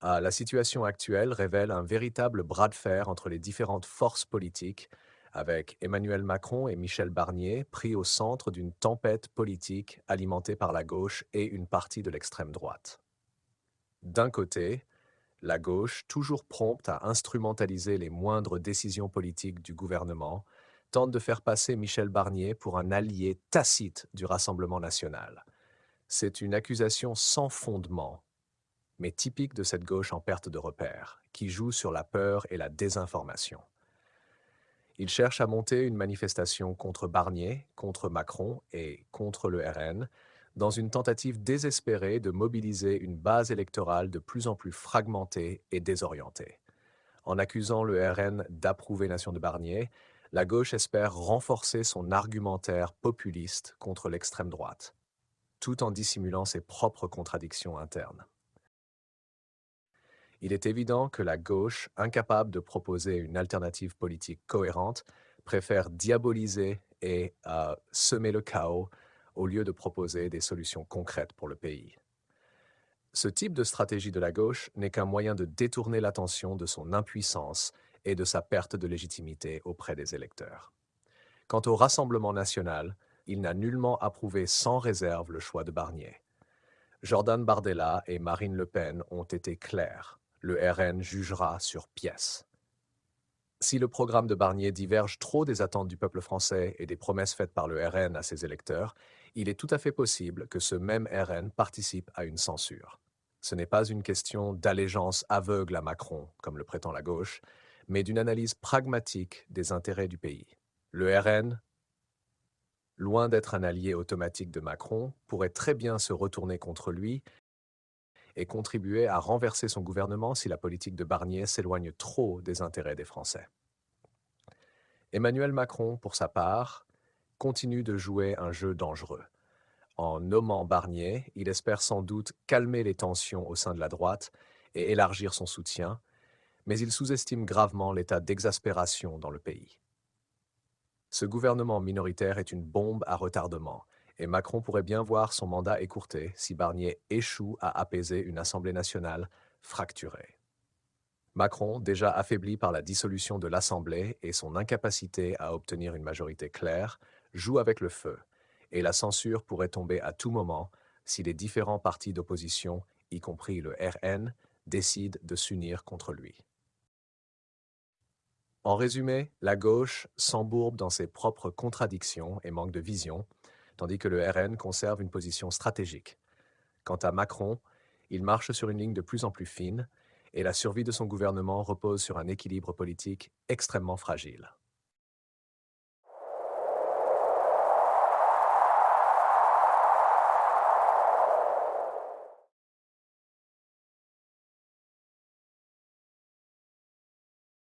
La situation actuelle révèle un véritable bras de fer entre les différentes forces politiques, avec Emmanuel Macron et Michel Barnier pris au centre d'une tempête politique alimentée par la gauche et une partie de l'extrême droite. D'un côté, la gauche, toujours prompte à instrumentaliser les moindres décisions politiques du gouvernement, tente de faire passer Michel Barnier pour un allié tacite du Rassemblement national. C'est une accusation sans fondement, mais typique de cette gauche en perte de repère, qui joue sur la peur et la désinformation. Il cherche à monter une manifestation contre Barnier, contre Macron et contre le RN, dans une tentative désespérée de mobiliser une base électorale de plus en plus fragmentée et désorientée. En accusant le RN d'approuver Nation de Barnier, la gauche espère renforcer son argumentaire populiste contre l'extrême droite, tout en dissimulant ses propres contradictions internes. Il est évident que la gauche, incapable de proposer une alternative politique cohérente, préfère diaboliser et semer le chaos au lieu de proposer des solutions concrètes pour le pays. Ce type de stratégie de la gauche n'est qu'un moyen de détourner l'attention de son impuissance et de sa perte de légitimité auprès des électeurs. Quant au Rassemblement national, il n'a nullement approuvé sans réserve le choix de Barnier. Jordan Bardella et Marine Le Pen ont été clairs. Le RN jugera sur pièce. Si le programme de Barnier diverge trop des attentes du peuple français et des promesses faites par le RN à ses électeurs, il est tout à fait possible que ce même RN participe à une censure. Ce n'est pas une question d'allégeance aveugle à Macron, comme le prétend la gauche, mais d'une analyse pragmatique des intérêts du pays. Le RN, loin d'être un allié automatique de Macron, pourrait très bien se retourner contre lui et contribuer à renverser son gouvernement si la politique de Barnier s'éloigne trop des intérêts des Français. Emmanuel Macron, pour sa part, continue de jouer un jeu dangereux. En nommant Barnier, il espère sans doute calmer les tensions au sein de la droite et élargir son soutien, mais il sous-estime gravement l'état d'exaspération dans le pays. Ce gouvernement minoritaire est une bombe à retardement, et Macron pourrait bien voir son mandat écourté si Barnier échoue à apaiser une Assemblée nationale fracturée. Macron, déjà affaibli par la dissolution de l'Assemblée et son incapacité à obtenir une majorité claire, joue avec le feu, et la censure pourrait tomber à tout moment si les différents partis d'opposition, y compris le RN, décident de s'unir contre lui. En résumé, la gauche s'embourbe dans ses propres contradictions et manque de vision, tandis que le RN conserve une position stratégique. Quant à Macron, il marche sur une ligne de plus en plus fine et la survie de son gouvernement repose sur un équilibre politique extrêmement fragile.